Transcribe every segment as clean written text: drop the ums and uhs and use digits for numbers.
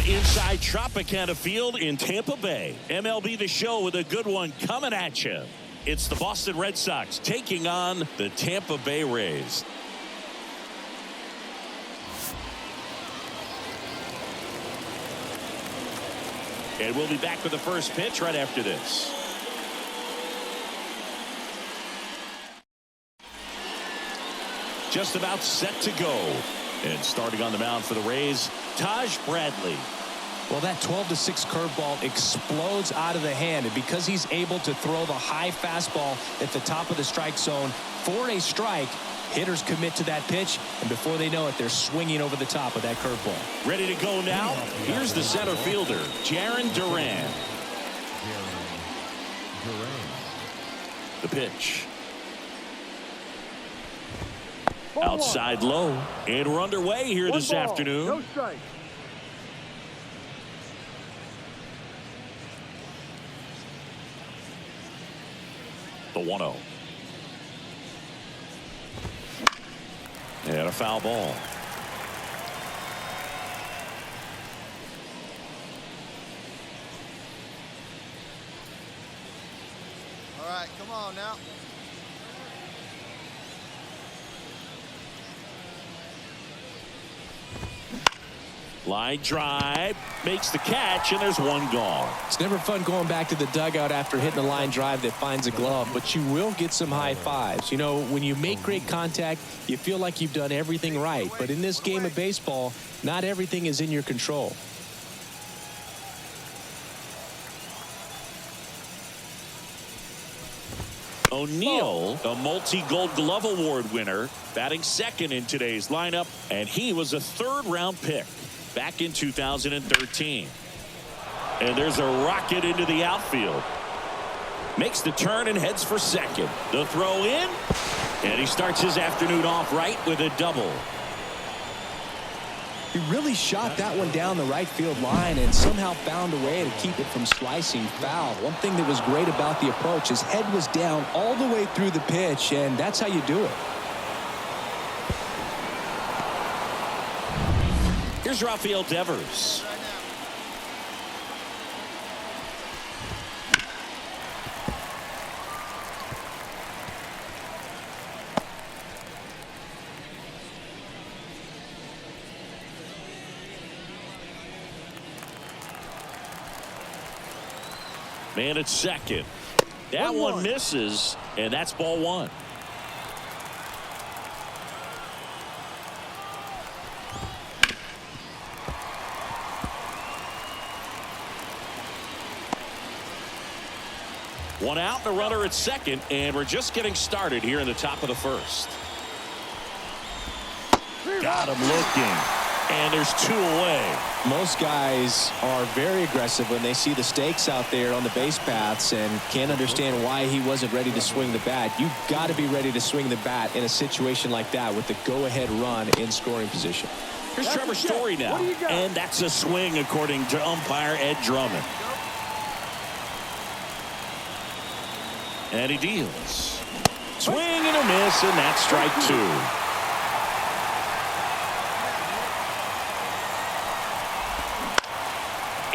inside Tropicana Field in Tampa Bay. MLB The Show with a good one coming at you. It's the Boston Red Sox taking on the Tampa Bay Rays. And we'll be back with the first pitch right after this. Just about set to go. And starting on the mound for the Rays, Taj Bradley. Well, that 12-6 curveball explodes out of the hand, and because he's able to throw the high fastball at the top of the strike zone for a strike, hitters commit to that pitch, and before they know it, they're swinging over the top of that curveball. Ready to go now? Here's the center fielder, Jarren Duran. The pitch. Outside low, and we're underway here this afternoon. No strike. The 1-0. And a foul ball. All right, come on now. Line drive, makes the catch, and there's one gone. It's never fun going back to the dugout after hitting a line drive that finds a glove, but you will get some high fives. You know, when you make great contact, you feel like you've done everything right. But in this game of baseball, not everything is in your control. O'Neill, a multi-Gold Glove Award winner, batting second in today's lineup, and he was a third-round pick back in 2013. And there's a rocket into the outfield. Makes the turn and heads for second. The throw in, and he starts his afternoon off right with a double. He really shot that one down the right field line and somehow found a way to keep it from slicing foul. One thing that was great about the approach, his head was down all the way through the pitch, and that's how you do it. Here's Rafael Devers. Man at second. That one misses, and that's ball one. One out, the runner at second, and we're just getting started here in the top of the first. Got him looking, and there's two away. Most guys are very aggressive when they see the stakes out there on the base paths and can't understand why he wasn't ready to swing the bat. You've got to be ready to swing the bat in a situation like that with the go-ahead run in scoring position. Here's Trevor Story now, and that's a swing according to umpire Ed Drummond. And he deals. Swing and a miss, and that's strike two.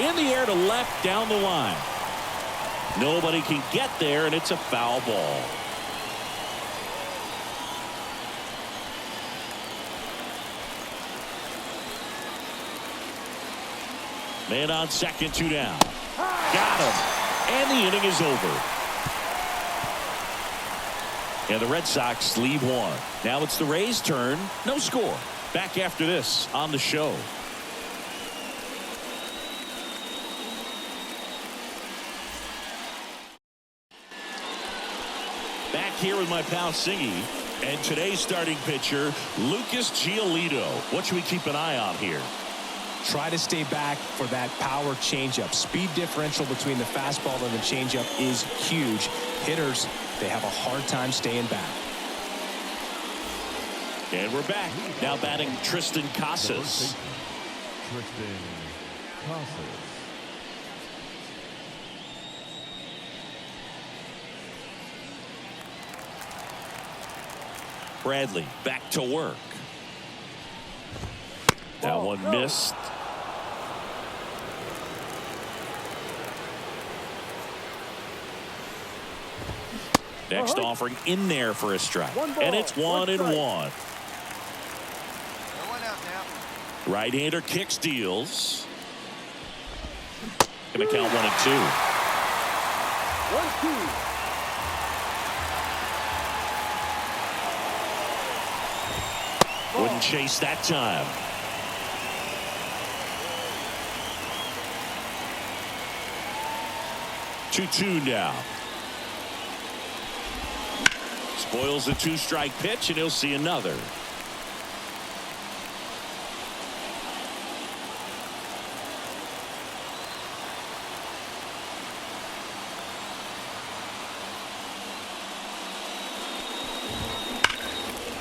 In the air to left down the line. Nobody can get there, and it's a foul ball. Man on second, two down. Got him. And the inning is over. And the Red Sox lead one. Now it's the Rays' turn. No score. Back after this on the show. Back here with my pal Singy. And today's starting pitcher, Lucas Giolito. What should we keep an eye on here? Try to stay back for that power changeup. Speed differential between the fastball and the changeup is huge. Hitters, they have a hard time staying back. And we're back. Now batting Tristan Casas. Bradley back to work. That one missed. Next offering in there for a strike. And it's 1-1. One out now. Right-hander kicks, deals. Gonna count 1-2. 1-2. Wouldn't chase that time. Two now. Spoils the two-strike pitch, and he'll see another.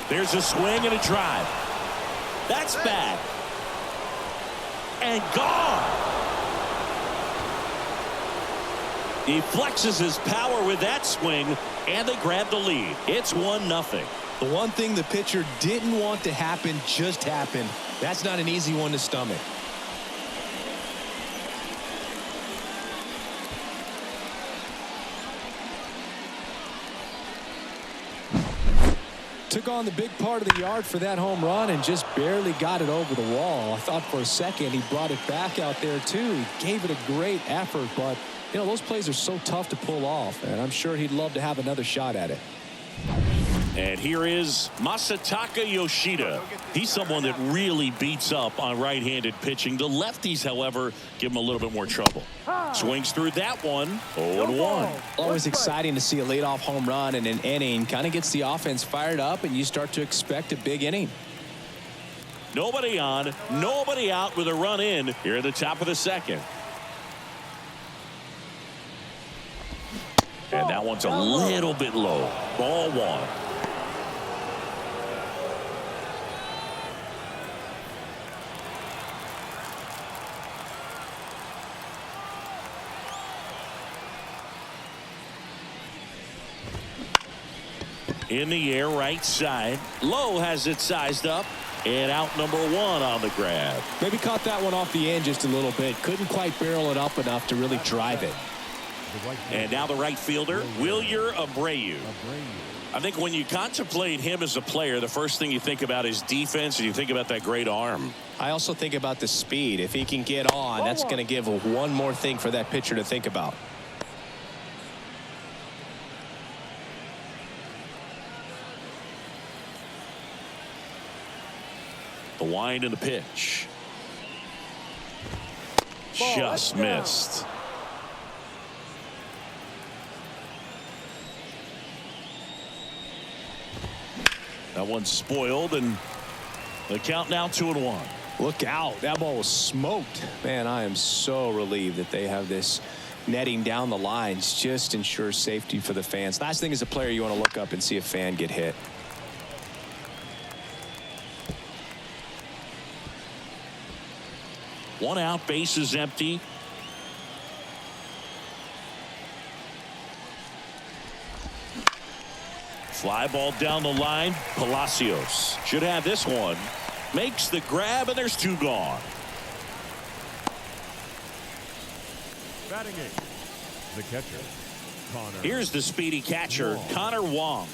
There's a swing and a drive. That's bad. And gone. He flexes his power with that swing, and they grab the lead. It's 1-0. The one thing the pitcher didn't want to happen just happened. That's not an easy one to stomach. Took on the big part of the yard for that home run and just barely got it over the wall. I thought for a second he brought it back out there too. He gave it a great effort, but you know, those plays are so tough to pull off, and I'm sure he'd love to have another shot at it. And here is Masataka Yoshida. He's someone that really beats up on right-handed pitching. The lefties, however, give him a little bit more trouble. Swings through that one. 0-1. Always exciting to see a leadoff home run in an inning. Kind of gets the offense fired up, and you start to expect a big inning. Nobody on, nobody out with a run in here at the top of the second. And that one's a little bit low. Ball one. In the air, right side. Low has it sized up. And out number one on the grab. Maybe caught that one off the end just a little bit. Couldn't quite barrel it up enough to really drive it. And now the right fielder, Wilyer Abreu. I think when you contemplate him as a player, the first thing you think about is defense, and you think about that great arm. I also think about the speed. If he can get on, that's going to give one more thing for that pitcher to think about. The wind and the pitch. Just missed. That one's spoiled, and the count now 2-1. Look out. That ball was smoked. Man, I am so relieved that they have this netting down the lines. Just ensures safety for the fans. Last thing as a player, you want to look up and see a fan get hit. One out, base is empty. Fly ball down the line. Palacios should have this one. Makes the grab, and there's two gone. Batting eight, the catcher, Connor. Here's the speedy catcher, Connor Wong.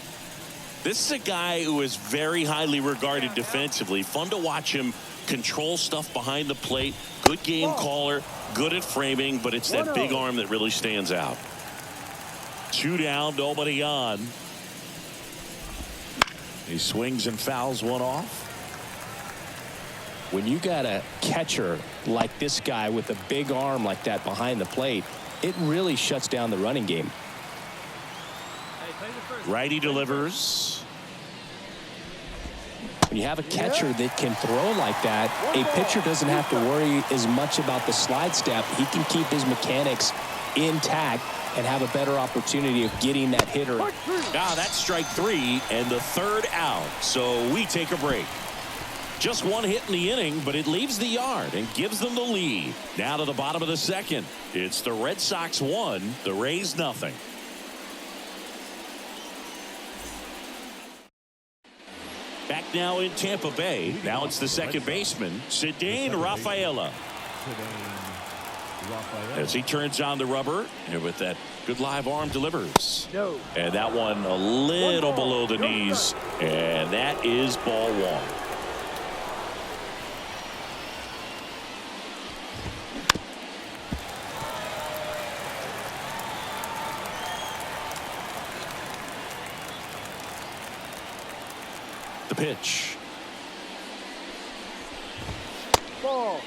This is a guy who is very highly regarded defensively. Fun to watch him control stuff behind the plate. Good game caller, good at framing, but it's that big arm that really stands out. Two down, nobody on. He swings and fouls one off. When you got a catcher like this guy with a big arm like that behind the plate, it really shuts down the running game. Righty delivers. When you have a catcher that can throw like that, a pitcher doesn't have to worry as much about the slide step. He can keep his mechanics intact and have a better opportunity of getting that hitter. Now that's strike three and the third out. So we take a break. Just one hit in the inning, but it leaves the yard and gives them the lead. Now to the bottom of the second. It's the Red Sox 1, the Rays nothing. Back now in Tampa Bay. Now it's the second baseman, Cedane Rafaela. As he turns on the rubber, and with that good live arm delivers. And that one a little below the knees, and that is ball one. The pitch. Ball.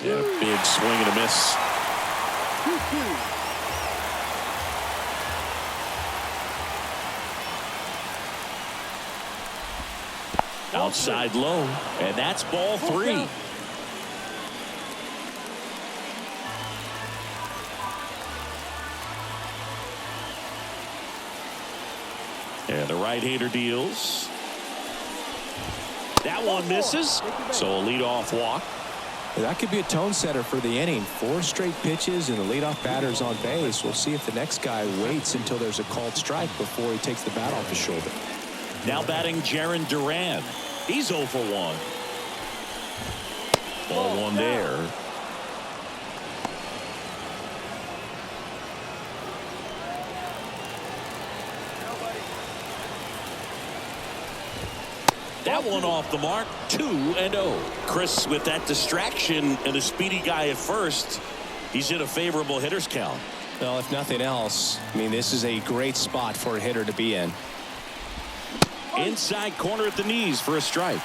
Yeah, big swing and a miss. Outside low, and that's ball three. And the right-hander deals. That one misses, so a leadoff walk. That could be a tone setter for the inning. 4 straight pitches and the leadoff batter's on base. We'll see if the next guy waits until there's a called strike before he takes the bat off his shoulder. Now batting Jarren Duran. He's 0 for 1. Ball one there. That one off the mark. 2-0. Chris, with that distraction and a speedy guy at first, he's in a favorable hitter's count. Well, if nothing else, I mean, this is a great spot for a hitter to be in. Inside corner at the knees for a strike.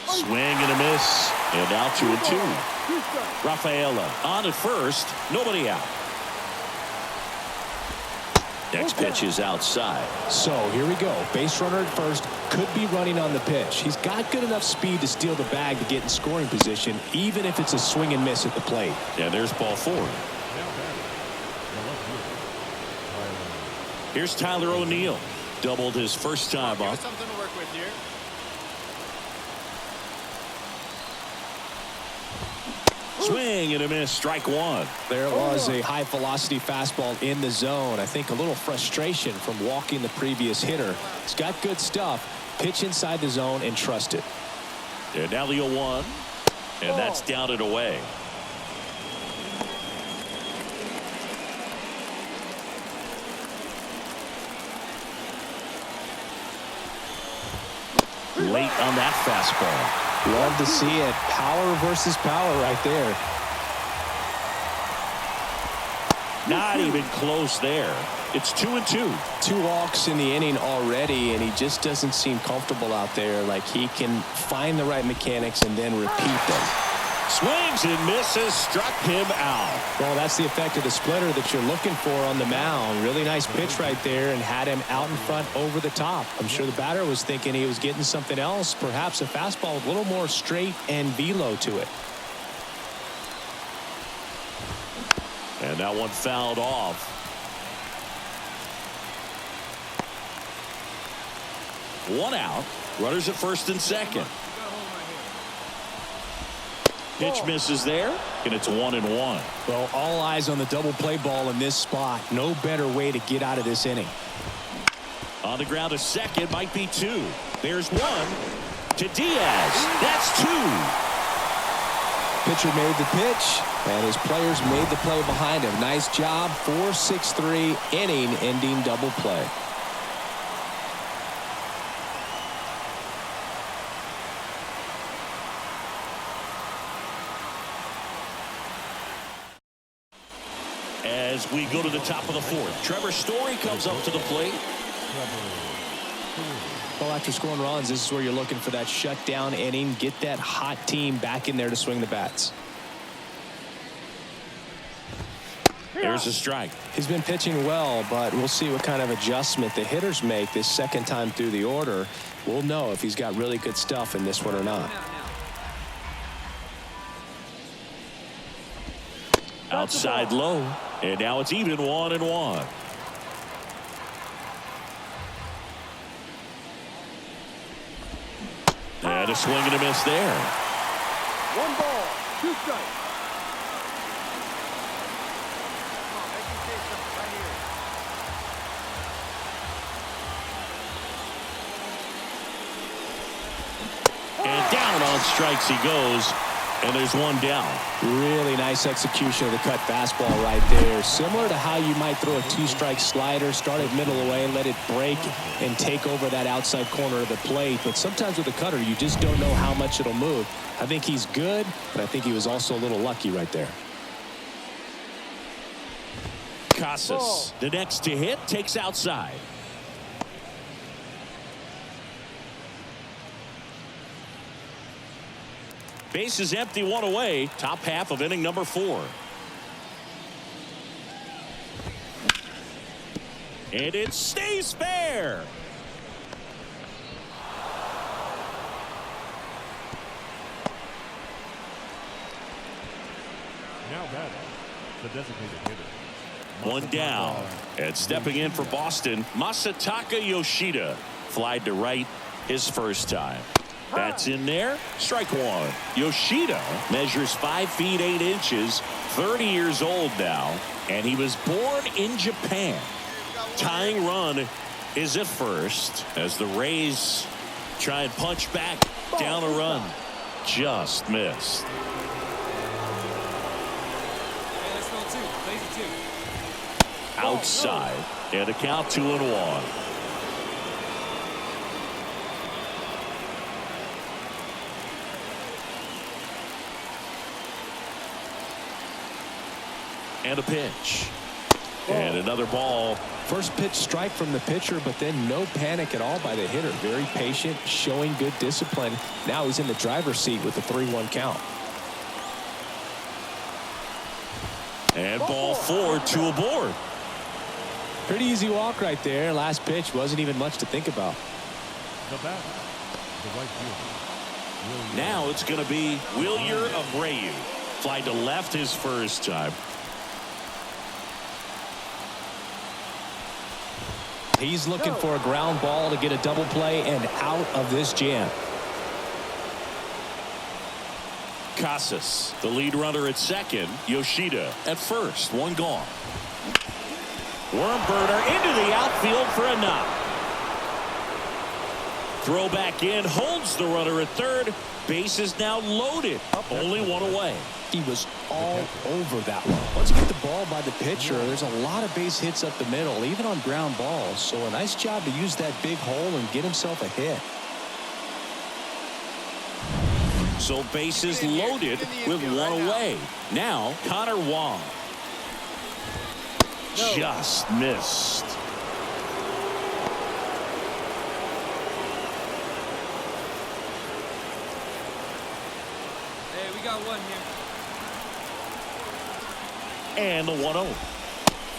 Swing and a miss. And now 2-2. Rafaela on at first. Nobody out. Next pitch is outside. So here we go. Base runner at first. Could be running on the pitch. He's got good enough speed to steal the bag to get in scoring position, even if it's a swing and miss at the plate. Yeah, there's ball 4. Here's Tyler O'Neill. Doubled his first time up. Something to work with here. Swing and a miss. Strike one. There was a high velocity fastball in the zone. I think a little frustration from walking the previous hitter. He's got good stuff. Pitch inside the zone and trust it. And now the 0-1. And that's down and away. Late on that fastball. Love to see it. Power versus power right there. Not even close there. It's 2-2. 2 walks in the inning already, and he just doesn't seem comfortable out there. Like he can find the right mechanics and then repeat them. Swings and misses. Struck him out. Well, that's the effect of the splitter that you're looking for on the mound. Really nice pitch right there and had him out in front over the top. I'm sure the batter was thinking he was getting something else, perhaps a fastball with a little more straight and velo to it. And that one fouled off. One out. Runners at first and second. Pitch misses there, and it's 1-1. Well, all eyes on the double play ball in this spot. No better way to get out of this inning. On the ground, a second, might be 2. There's 1 to Diaz. That's 2. Pitcher made the pitch, and his players made the play behind him. Nice job. 4-6-3 inning-ending double play. As we go to the top of the 4th, Trevor Story comes up to the plate. Well, after scoring runs, this is where you're looking for that shutdown inning. Get that hot team back in there to swing the bats. There's a strike. He's been pitching well, but we'll see what kind of adjustment the hitters make this second time through the order. We'll know if he's got really good stuff in this one or not. Outside low, and now it's even 1-1. And a swing and a miss there. 1 ball, 2 strikes. And down on strikes he goes. And there's 1 down. Really nice execution of the cut fastball right there. Similar to how you might throw a 2-strike slider, start it middle away, let it break and take over that outside corner of the plate. But sometimes with the cutter, you just don't know how much it'll move. I think he's good, but I think he was also a little lucky right there. Casas, the next to hit, takes outside. Base is empty, 1 away. Top half of inning number 4. And it stays fair. Now batting, the designated hitter. 1 down. And stepping in for Boston, Masataka Yoshida. Flied to right his first time. That's in there. Strike 1. Yoshida measures 5 feet 8 inches, 30 years old now, and he was born in Japan. Tying run is at first as the Rays try and punch back down a run. Just missed. Outside, and a count 2-1. And a pitch. And another ball. First pitch strike from the pitcher, but then no panic at all by the hitter. Very patient, showing good discipline. Now he's in the driver's seat with the 3-1 count. And ball 4, 2 aboard. Pretty easy walk right there. Last pitch wasn't even much to think about. The batter, the right fielder. Now it's going to be Wilyer Abreu. Flied to left his first time. He's looking for a ground ball to get a double play and out of this jam. Casas, the lead runner at second. Yoshida at first. 1 gone. Worm burner into the outfield for a knock. Throw back in, holds the runner at third. Base is now loaded. Only 1 away. He was all over that one. Once you get the ball by the pitcher, there's a lot of base hits up the middle, even on ground balls. So a nice job to use that big hole and get himself a hit. So bases loaded with 1 away. Now Connor Wong. Just missed. Hey, we got 1 here. And the 1-0.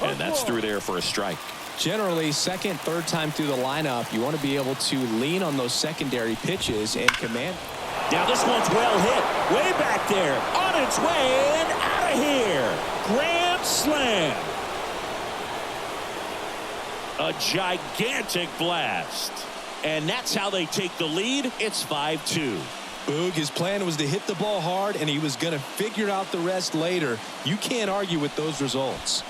And that's through there for a strike. Generally, second, third time through the lineup, you want to be able to lean on those secondary pitches and command. Now this one's well hit. Way back there. On its way and out of here. Grand slam. A gigantic blast. And that's how they take the lead. It's 5-2. Boog, his plan was to hit the ball hard, and he was going to figure out the rest later. You can't argue with those results.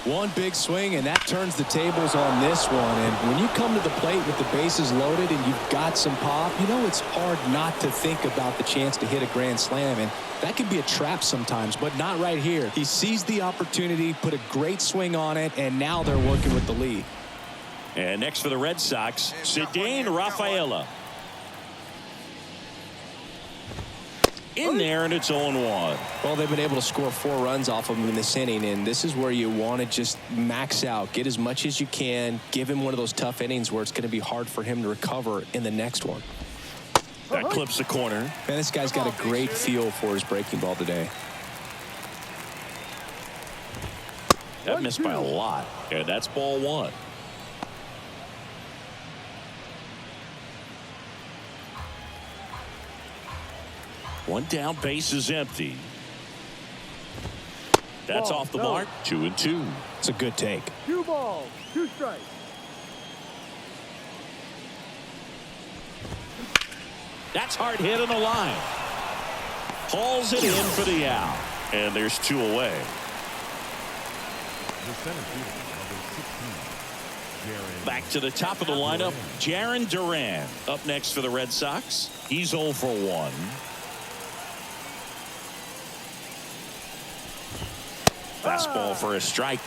One big swing, and that turns the tables on this one. And when you come to the plate with the bases loaded and you've got some pop, you know it's hard not to think about the chance to hit a grand slam. And that can be a trap sometimes, but not right here. He seized the opportunity, put a great swing on it, and now they're working with the lead. And next for the Red Sox, Cedane Rafaela. In there, and it's 0-1. Well, they've been able to score 4 runs off of him in this inning, and this is where you want to just max out, get as much as you can, give him one of those tough innings where it's going to be hard for him to recover in the next one. That clips the corner. Man, this guy's got a great feel for his breaking ball today. That missed by a lot, and that's ball 1. One down, base is empty. That's off the mark. 2-2. It's a good take. 2 balls, 2 strikes. That's hard hit on the line. Hauls it in for the out. And there's 2 away. The center fielder, number 16, Jaron. Back to the top of the lineup, Jaron Duran up next for the Red Sox. He's 0 for 1. Fastball for a strike.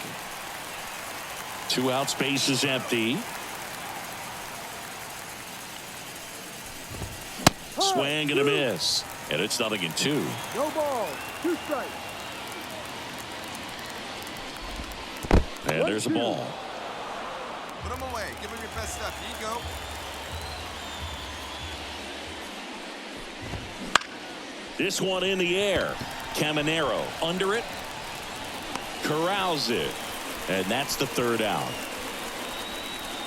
2 outs, base is empty. Swing and a miss. And it's 0-2. No ball. 2 strikes. And there's a ball. Put him away. Give him your best stuff. Here you go. This one in the air. Caminero under it. Corrals it. And that's the 3rd out.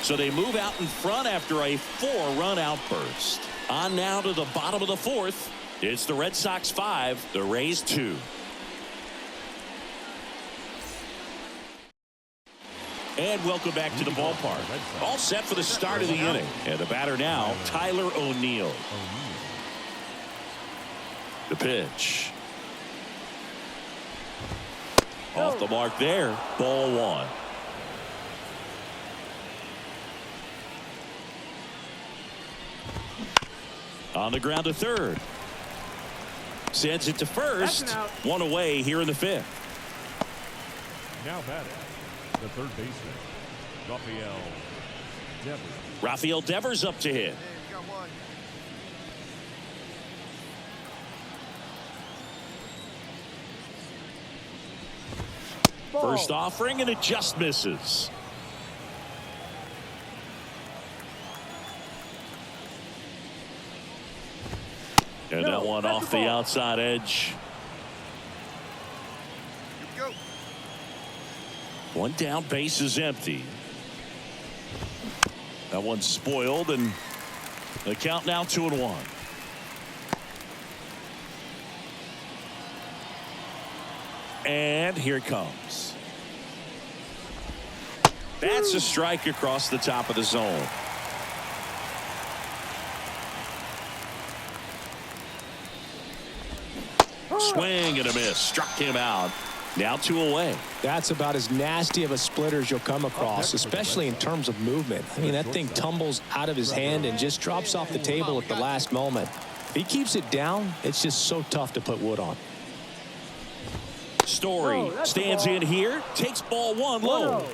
So they move out in front after a 4-run outburst. On now to the bottom of the 4th. It's the Red Sox 5, the Rays 2. And welcome back to the ballpark. All set for the start of the inning. And the batter now, Tyler O'Neill. The pitch. Off the mark there. Ball 1. On the ground to 3rd. Sends it to 1st. 1 away here in the 5th. Now batting, the 3rd baseman, Rafael Devers up to hit. Hey, we got 1. Ball. First offering, and it just misses. And that one off the outside edge. Here we go. 1 down, base is empty. That one's spoiled, and the count now 2-1. And here it comes. That's a strike across the top of the zone. Swing and a miss. Struck him out. Now 2 away. That's about as nasty of a splitter as you'll come across, especially in terms of movement. I mean, that thing tumbles out of his hand and just drops off the table at the last moment. If he keeps it down, it's just so tough to put wood on. Story stands in here, takes ball 1 low.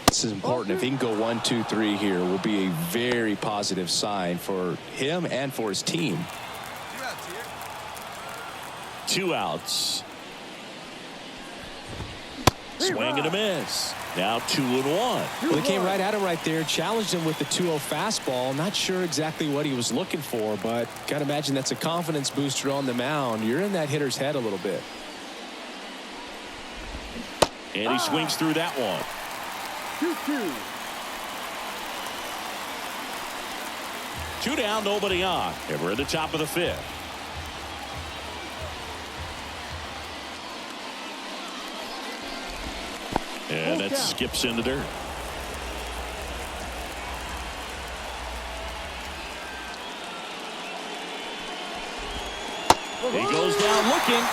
This is important. If he can go 1, 2, 3 here, will be a very positive sign for him and for his team. 2 outs here. 2 outs. Swing and a miss. Now 2-1. Well, they came right at him right there, challenged him with the 2-0 fastball. Not sure exactly what he was looking for, but got to imagine that's a confidence booster on the mound. You're in that hitter's head a little bit. And he swings through that one. 2-2. 2 down, nobody on. And we're at the top of the 5th. And that skips in the dirt. He goes down looking.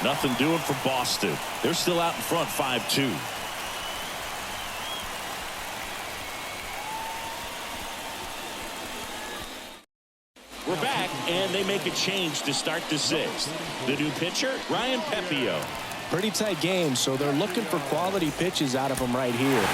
Nothing doing for Boston. They're still out in front 5-2. We're back, and they make a change to start the 6th. The new pitcher, Ryan Pepio. Pretty tight game, so they're looking for quality pitches out of him right here.